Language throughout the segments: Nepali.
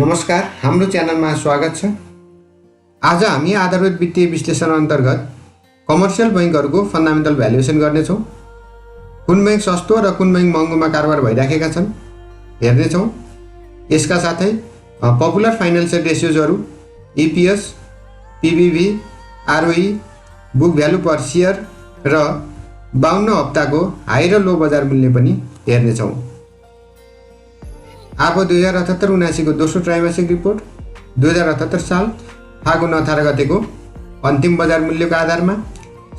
नमस्कार, हाम्रो च्यानलमा स्वागत छ। आज हामी आधारभूत वित्तीय विश्लेषण अन्तर्गत कमर्सियल बैंकहरूको फन्डामेन्टल भ्यालुएसन गर्नेछौँ। कुन बैंक सस्तो र कुन बैंक महँगोमा कारोबार भइराखेका छन् हेर्नेछौँ। यसका साथै पपुलर फाइनेन्सियल रेसियोजहरू, EPS, PBV, ROE, book value per share र 52 हप्ताको हाई र लो बजार मूल्य पनि हेर्नेछौँ। अब 2078-79 को दोस्रो त्रैमासिक रिपोर्ट 2078 साल फागुन 18 गतेको अन्तिम बजार मूल्यको आधारमा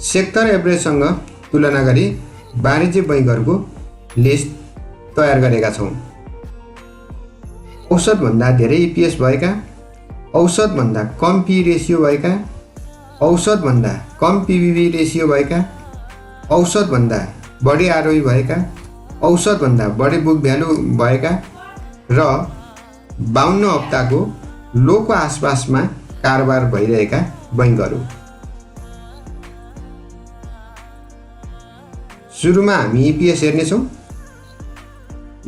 सेक्टर एभरेजसँग तुलना गरी वाणिज्य बैंकहरूको लिस्ट तयार गरेका छौँ। औसतभन्दा धेरै इपिएस भएका, औसतभन्दा कम पी रेसियो भएका, औसतभन्दा कम पिबिभी रेसियो भएका, औसतभन्दा बढी आरओई भएका, औसतभन्दा बढी बुक भ्यालु भएका र 52 हप्ताको लोको आसपासमा कारोबार भइरहेका बैंकहरू। सुरुमा हामी इपिएस हेर्नेछौँ।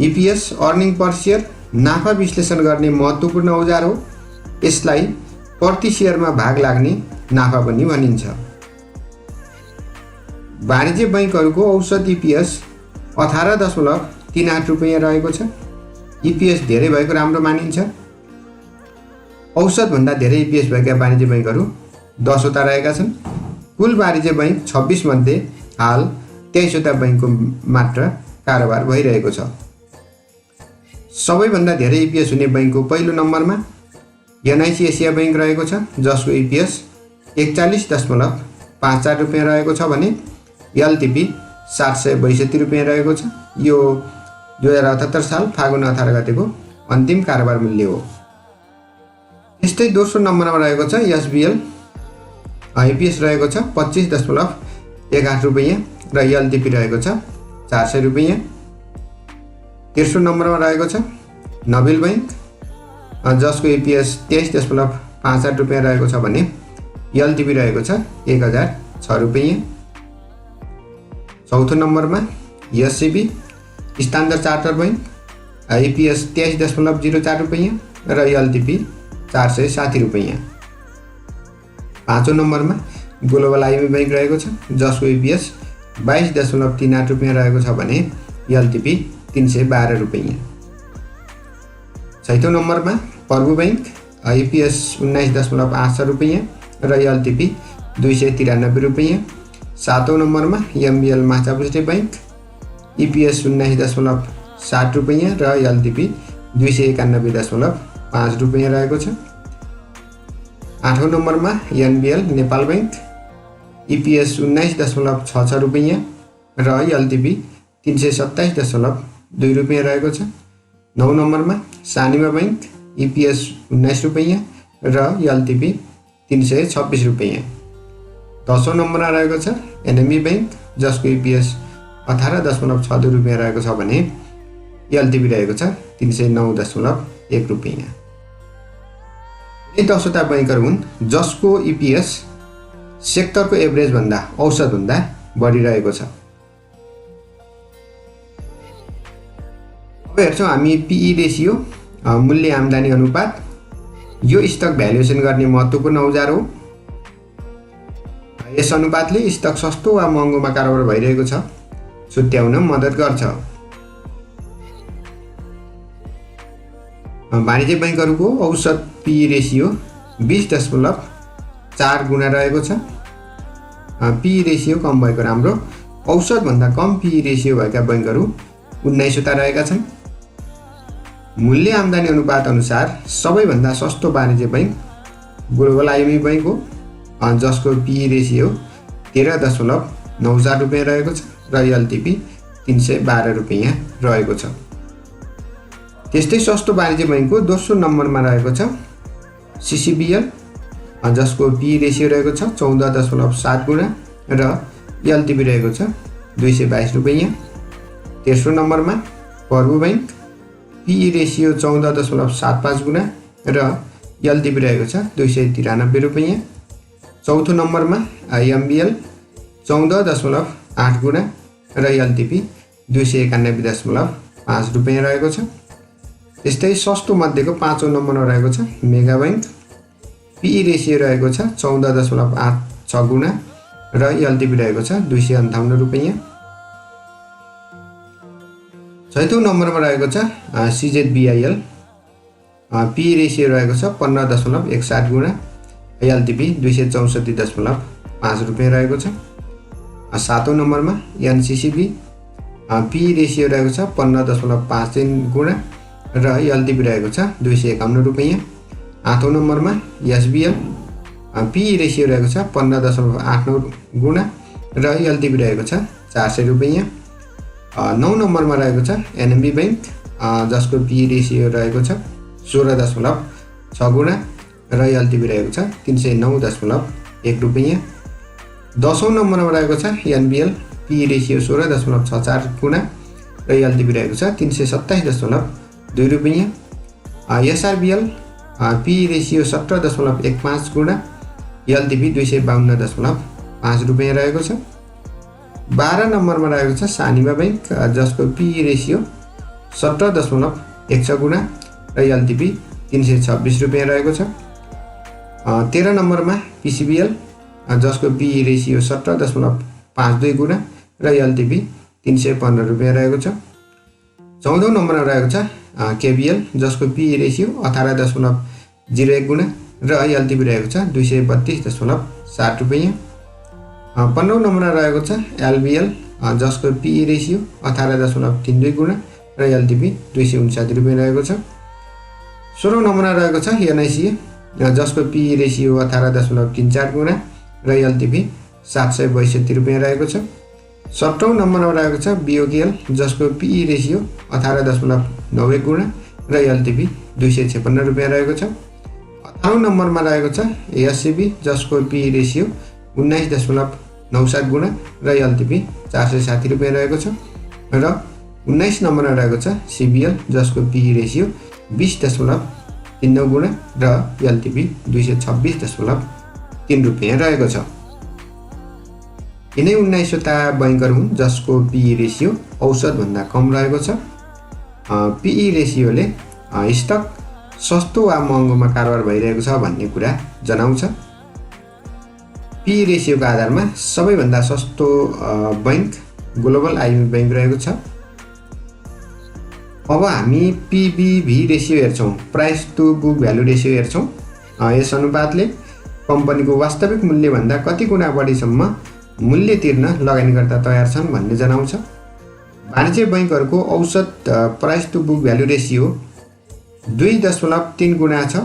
इपिएस अर्निङ पर सेयर नाफा विश्लेषण गर्ने महत्त्वपूर्ण औजार हो। यसलाई प्रति सेयरमा भाग लाग्ने नाफा पनि भनिन्छ। वाणिज्य बैंकहरूको औसत इपिएस 18.38 रुपैयाँ रहेको छ। इपिएस धेरै भएको राम्रो मानिन्छ। औसतभन्दा धेरै इपिएस भएका वाणिज्य बैंकहरू 10 वटा रहेका छन्। कुल वाणिज्य बैंक 26 मध्ये हाल 23 वटा बैंकको मात्र कारोबार भइरहेको छ। सबैभन्दा धेरै इपिएस हुने बैंकको पहिलो नम्बरमा एनआइसी एसिया बैंक रहेको छ, जसको इपिएस 41.54 रुपैयाँ रहेको छ भने एलटिपी 762 रुपैयाँ रहेको छ। यो 2078 साल फागुन 18 गतेको अन्तिम कारोबार मूल्य हो। त्यस्तै दोस्रो नम्बरमा रहेको छ एसबिएल, इपिएस रहेको छ 25.18 रुपैयाँ र एलटिपी रहेको छ 400 रुपैयाँ। तेस्रो नम्बरमा रहेको छ नबिल बैंक, जसको इपिएस 23.58 रुपैयाँ रहेको छ भने एलटिपी रहेको छ 1006 रुपैयाँ। चौथो नम्बरमा एससिबी स्ट्यान्डर्ड चार्टर्ड बैंक, इपिएस 23.04 रुपैयाँ र एलटिपी 460 रुपैयाँ। पाँचौँ नम्बरमा ग्लोबल आइएमई बैंक रहेको छ, जसको इपिएस 22.38 रुपैयाँ रहेको छ भने एलटिपी 312 रुपैयाँ। छैठौँ नम्बरमा प्रभु बैंक, इपिएस 19.86 रुपैयाँ र एलटिपी 293 रुपैयाँ। सातौँ नम्बरमा एमबिएल माछापुछ्रे बैंक, इपिएस 19.60 रुपैयाँ र एलटिपी 291.5 रुपैयाँ रहेको छ। आठौँ नम्बरमा एनबिएल नेपाल बैंक, इपिएस 19.66 रुपैयाँ र एलटिपी 327.2 रुपैयाँ रहेको छ। नौ नम्बरमा सानिमा बैंक, इपिएस 19 रुपैयाँ र एलटिपी 326 रुपैयाँ। 10औं नम्बरमा रहेको छ एनएमई बैंक, जसको इपिएस 18.62 रुपैयाँ रहेको छ भने एलटिपी रहेको छ 309.1 रुपैयाँ। यी 10 वटा बैंकहरू हुन् जसको इपिएस सेक्टरको एभरेजभन्दा औसतभन्दा बढी रहेको छ। अब हेर्छौँ हामी पिई रेसियो, मूल्य आम्दानी अनुपात। यो स्टक भ्यालुएसन गर्ने महत्त्वपूर्ण औजार हो। यस अनुपातले स्टक सस्तो वा महँगोमा कारोबार भइरहेको छ छुट्याउन मद्दत गर्छ। वाणिज्य बैंकहरूको औसत पी रेसियो 20.4 गुणा रहेको छ। पी रेसियो कम भएको राम्रो। औसतभन्दा कम पी रेसियो भएका बैंकहरू 19 वटा रहेका छन्। मूल्य आम्दानी अनुपात अनुसार सबैभन्दा सस्तो वाणिज्य बैंक ग्लोबल आइएमई बैंक हो, जसको पी रेसियो 13.94 रुपैयाँ रहेको छ र एलटिपी 312 रुपैयाँ रहेको छ। त्यस्तै सस्तो वाणिज्य बैंकको दोस्रो नम्बरमा रहेको छ सिसिबिएल, जसको पी रेसियो रहेको छ 14.7 गुणा र एलटिपी रहेको छ 222 रुपैयाँ। तेस्रो नम्बरमा प्रभु बैंक, पी रेसियो 14.75 गुणा र एलटिपी रहेको छ 293 रुपैयाँ। चौथो नम्बरमा एमबिएल 14.8 गुणा र एलटिपी 291.5 रुपैयाँ रहेको छ। त्यस्तै सस्तो मध्येको 5औं नम्बरमा रहेको छ मेगा बैंक। पीई रेसियो रहेको छ 14.86 गुणा र एलटिभी रहेको छ 258 रुपैयाँ। 6औं नम्बरमा रहेको छ सिजेडबिआईएल। पीई रेसियो रहेको छ 15.61 गुणा, एलटिभी 264.5 रुपैयाँ रहेको छ। 7औं नम्बरमा एनसीसीबी। पीई रेसियो रहेको छ 15.53 गुणा र एलटिभी रहेको छ 251 रुपैयाँ। 8औं नम्बरमा एसबिएल। पीई रेसियो रहेको छ 15.89 गुणा र एलटिभी रहेको छ 400 रुपैयाँ। 9 नम्बरमा रहेको छ एनएमबी बैंक, जसको पीई रेसियो रहेको छ 16.6 गुणा र एलटिभी रहेको छ 309.1 रुपैयाँ। 10औं नम्बरमा रहेको छ एनबिएल। पीई रेसियो 16.64 गुणा र एलटिभी रहेको छ 327.2 रुपैयाँ। एसआरबिएल। पीई रेसियो 17.15 गुणा, एलटिभी 252.5 रुपैयाँ रहेको छ। 12 नम्बरमा रहेको छ सानिमा बैंक, जसको पीई रेसियो 17.16 गुणा र एलटिभी 326 रुपैयाँ रहेको छ। 13 नम्बरमा पीसीबीएल, जसको पीई रेसियो 17.52 गुणा र एलटिभी 315 रुपैयाँ रहेको छ। 14औं नम्बरमा रहेको छ केबीएल, जसको पीई रेसियो 18.01 गुणा र एलटिभी रहेको छ 232.7 रुपैयाँ। 15औं नम्बरमा रहेको छ एलबीएल, जसको पीई रेसियो 18.32 गुणा र एलटिभी 259 रुपैयाँ रहेको छ। 16औं नम्बरमा रहेको छ एनआइसीए, जसको पीई रेसियो 18.34 गुणा र एलटिभी 762 रुपैयाँ रहेको छ। 17औं नम्बरमा रहेको छ बिओकेएल, जसको पीई रेसियो 18.91 गुणा र एलटिभी 256 रुपैयाँ रहेको छ। 18औं नम्बरमा रहेको छ एससीबी, जसको पीई रेसियो 19.97 गुणा र एलटिभी 460 रुपैयाँ रहेको छ। र 19 नम्बरमा रहेको छ सिबिएल, जसको पीई रेसियो 20.39 गुणा र एलटिभी 226.3 रुपैयाँ रहेको छ। यिनै 19वटा बैंकहरू हुन् जसको पीई रेसियो औसतभन्दा कम रहेको छ। पीई रेसियोले स्टक सस्तो वा महँगोमा कारोबार भइरहेको छ भन्ने कुरा जनाउँछ। पीई रेसियोको आधारमा सबैभन्दा सस्तो बैंक ग्लोबल आइएमएफ बैंक रहेको छ। अब हामी पीबीभी रेसियो हेर्छौँ, price to book value ratio हेर्छौँ। यस अनुपातले कम्पनीको वास्तविक मूल्यभन्दा कति गुणा बढीसम्म मूल्य तिर्न लगानीकर्ता तयार छन् भन्ने जनाउँछ। वाणिज्य बैंकहरूको औसत price to book value ratio 2.3 गुणा छ।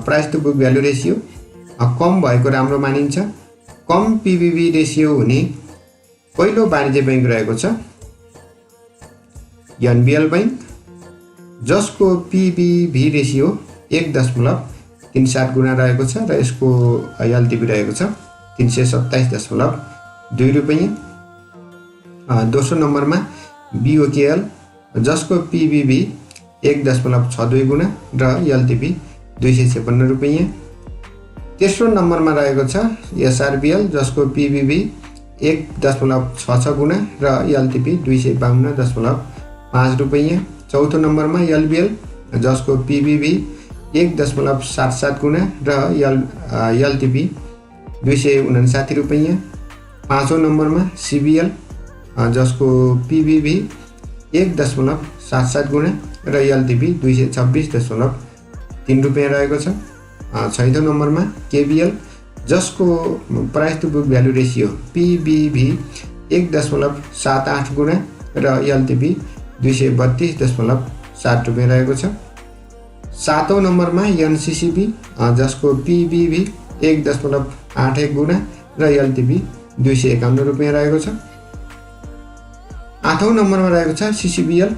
Price to book value ratio कम भएको राम्रो मानिन्छ। कम पीबीभी रेसियो हुने पहिलो वाणिज्य बैंक रहेको छ एनबिएल बैंक, जसको पीबीभी रेसियो 1.37 गुणा रहेको छ र यसको एलटिभी रहेको छ 327.2 रुपैयाँ। दोस्रो नम्बरमा बिओकेएल, जसको पीबीभी 1.62 गुणा र एलटिभी 256 रुपैयाँ। तेस्रो नम्बरमा रहेको छ एसआरबिएल, जसको पीबीभी 1.66 गुणा र एलटिभी 252.5 रुपैयाँ। चौथो नम्बरमा एलबीएल, जसको पीबीभी 1.77 गुणा र एलटिभी 259 रुपैयाँ। 5औं नम्बरमा सिबिएल, जसको पीबीभी 1.77 गुणा र एलटिभी 226.3 रुपैयाँ रहेको छ। 6औं नम्बरमा केबीएल, जसको price to book value ratio PBV 1.78 गुणा र एलटिभी 232.7 रुपैयाँ रहेको छ। 7औं नम्बरमा एनसीसीबी, जसको पीबीभी 1.81 गुणा र एलटिभी 251 रुपैयाँ रहेको छ। 8औं नम्बरमा रहेको छ सीसीबीएल,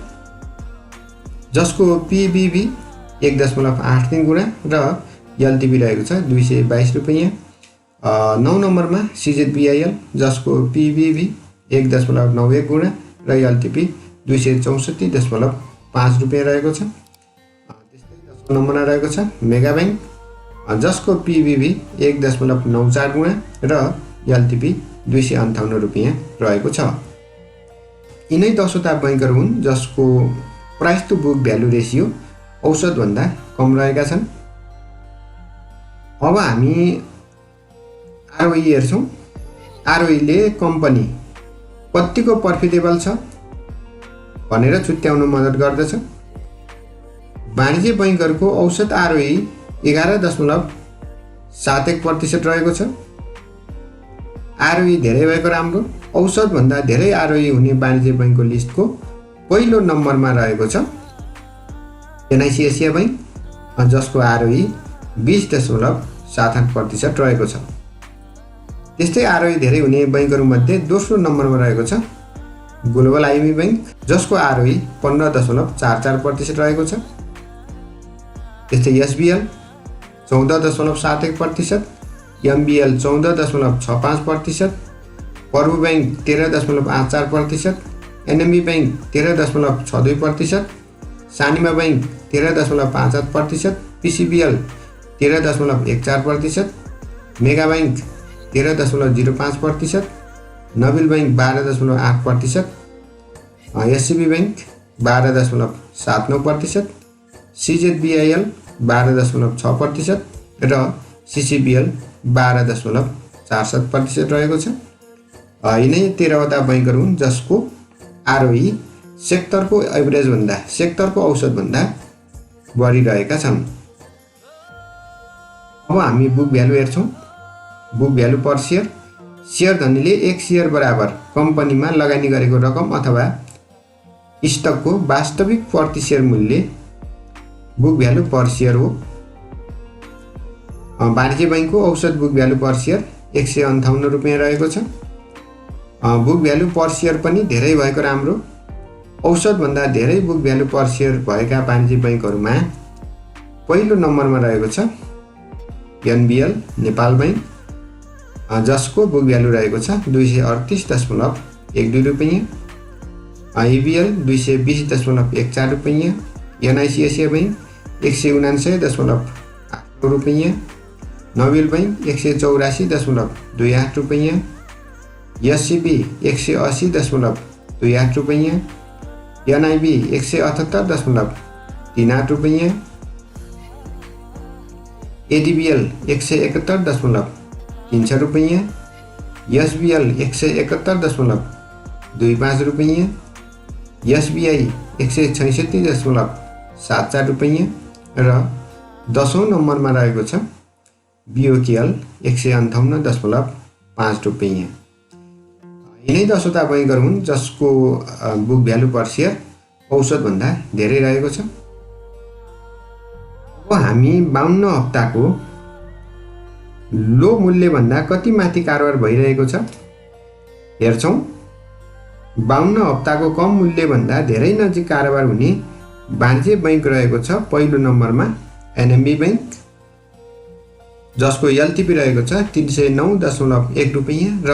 जसको पीबीभी 1.83 गुणा र एलटिभी रहेको छ 222 रुपैयाँ। 9 नम्बरमा सिजेडबिआईएल, जसको पीबीभी 1.91 गुणा र एलटिभी 264.5 रुपैयाँ रहेको छ। त्यस्तै 10औं नम्बरमा रहेको छ मेगा बैंक, जसको पीबीभी 1.94 गुणा र एलटिभी 258 रुपैयाँ रहेको छ। यिनै 10वटा बैंकहरू हुन् जसको price to book value ratio औसतभन्दा कम रहेका छन्। अब हामी आरओई हेर्छौँ। आरओईले कम्पनी कतिको प्रफिटेबल छ भनेर छुट्याउन मद्दत गर्दछ। वाणिज्य बैङ्कहरूको औसत आरओई 11.71% रहेको छ। आरओई धेरै भएको राम्रो। औसतभन्दा धेरै आरओई हुने वाणिज्य बैङ्कको लिस्टको पहिलो नम्बरमा रहेको छ एनआइसी एसिया बैङ्क, जसको आरओई 20.78% रहेको छ। त्यस्तै आरओई धेरै हुने बैङ्कहरूमध्ये दोस्रो नम्बरमा रहेको छ ग्लोबल आइएमई बैङ्क, जसको आरओई 15.44% रहेको छ। त्यस्तै SBL 14.71%, MBL 14.65%, Prabhu Bank 13.84%, NMB Bank 13.62%, Sanima Bank 13.58%, PCBL 13.14%, Mega Bank 13.05%, Nabil Bank 12.8%, SCB Bank 12.79%, CZBIL 12.6% र सिसिबिएल 12.47% रहेको छ। यिनै 13वटा बैङ्कहरू हुन् जसको आरओई सेक्टरको एभरेजभन्दा, सेक्टरको औसतभन्दा बढी रहेका छन्। अब हामी बुक भ्यालु हेर्छौँ। Book value per share. Share धनीले एक सेयर बराबर कम्पनीमा लगानी गरेको रकम अथवा स्टकको वास्तविक प्रति सेयर मूल्य बुक भ्यालु पर सेयर हो। वाणिज्य बैङ्कको औसत बुक भ्यालु पर सेयर 158 रुपियाँ रहेको छ। बुक भ्यालु पर सेयर पनि धेरै भएको राम्रो। औसतभन्दा धेरै बुक भ्यालु पर सेयर भएका वाणिज्य बैङ्कहरूमा पहिलो नम्बरमा रहेको छ एनबिएल नेपाल बैङ्क, जसको बुक भ्यालु रहेको छ 238.12 रुपियाँ, इबिएल 220.14 रुपियाँ, एनआइसी एसिया बैङ्क 179.8 रुपियाँ, नबिल बैङ्क 184.28 रुपियाँ, एससिबी 180.28 रुपियाँ, एनआइबी 178.38 रुपियाँ, एडिबिएल 171.36 रुपियाँ, एसबिएल 171.25 रुपियाँ, एसबिआई 166.74 रुपियाँ र 10औं नम्बरमा रहेको छ बिओकेएल 158.5 रुपियाँ। यिनै 10वटा बैङ्कहरू हुन् जसको बुक भ्यालु पर सेयर औसतभन्दा धेरै रहेको छ। अब हामी 52 हप्ताको लो मूल्यभन्दा कति माथि कारोबार भइरहेको छ हेर्छौँ। 52 हप्ताको कम मूल्यभन्दा धेरै नजिक कारोबार हुने वाणिज्य बैङ्क रहेको छ पहिलो नम्बरमा एनएमबी बैङ्क, जसको एलटिपी रहेको छ 309.1 रुपियाँ र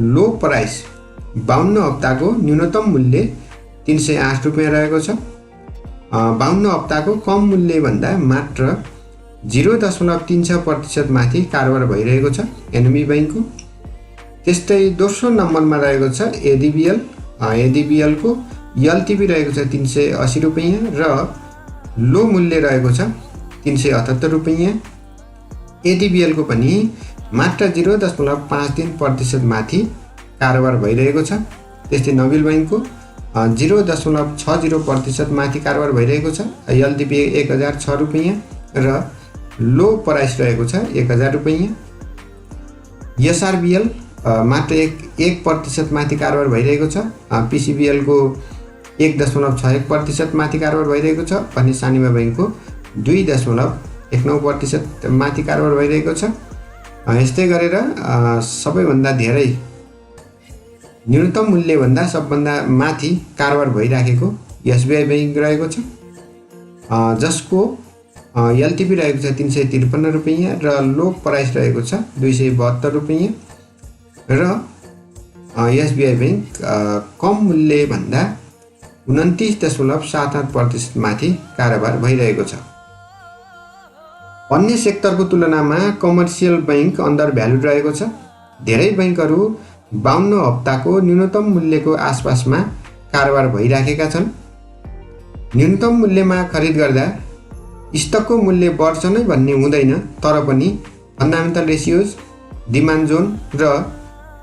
लो प्राइस 52 हप्ताको न्यूनतम मूल्य 308 रुपियाँ रहेको छ। 52 हप्ताको कम मूल्यभन्दा मात्र 0.36% माथि कारोबार भइरहेको छ एनएमबी बैङ्कको। त्यस्तै दोस्रो नम्बरमा रहेको छ एडिबिएल। एडिबिएलको एलटिपी रहेको छ 380 रुपियाँ र लो मूल्य रहेको छ 378 रुपियाँ। एडिबिएलको पनि मात्र 0.53% माथि कारोबार भइरहेको छ। त्यस्तै नबिल बैङ्कको 0.60% माथि कारोबार भइरहेको छ। एलटिपी 1006 रुपियाँ र लो प्राइस रहेको छ 1000 रुपियाँ। एसआरबिएल मात्र 1% माथि कारोबार भइरहेको छ। पिसिबिएलको 1.61% माथि कारोबार भइरहेको छ भने सानिमा बैङ्कको 2.19% माथि कारोबार भइरहेको छ। यस्तै गरेर सबैभन्दा धेरै न्यूनतम मूल्यभन्दा सबभन्दा माथि कारोबार भइराखेको एसबिआई बैङ्क रहेको छ, जसको एलटिपी रहेको छ 353 रुपियाँ र लो प्राइस रहेको छ 272 रुपियाँ र एसबिआई बैङ्क कम मूल्यभन्दा 29.78% माथि कारोबार भइरहेको छ। अन्य सेक्टरको तुलनामा कमर्सियल बैङ्क अन्डर भ्यालु रहेको छ। धेरै बैङ्कहरू 52 हप्ताको न्यूनतम मूल्यको आसपासमा कारोबार भइराखेका छन्। न्यूनतम मूल्यमा खरिद गर्दा स्टकको मूल्य बढ्छ नै भन्ने हुँदैन, तर पनि फन्डामेन्टल रेसियोज, डिमान्ड जोन र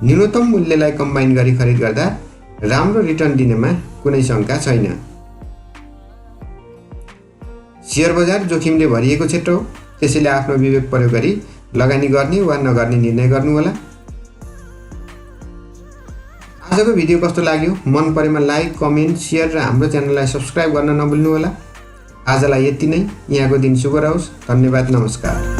न्यूनतम मूल्यलाई कम्बाइन गरी खरिद गर्दा राम्रो रिटर्न दिनेमा कुनै शङ्का छैन। शेयर बजार जोखिमले भरिएको क्षेत्र हो, त्यसैले आफ्नो विवेक प्रयोग गरी लगानी गर्ने वा नगर्ने निर्णय गर्नुहोला। आजको भिडियो कस्तो लाग्यो? मन परेमा लाइक, कमेन्ट, सेयर र हाम्रो च्यानललाई सब्स्क्राइब गर्न नभुल्नुहोला। आजलाई यति नै। यहाँको दिन शुभ रहोस्। धन्यवाद। नमस्कार।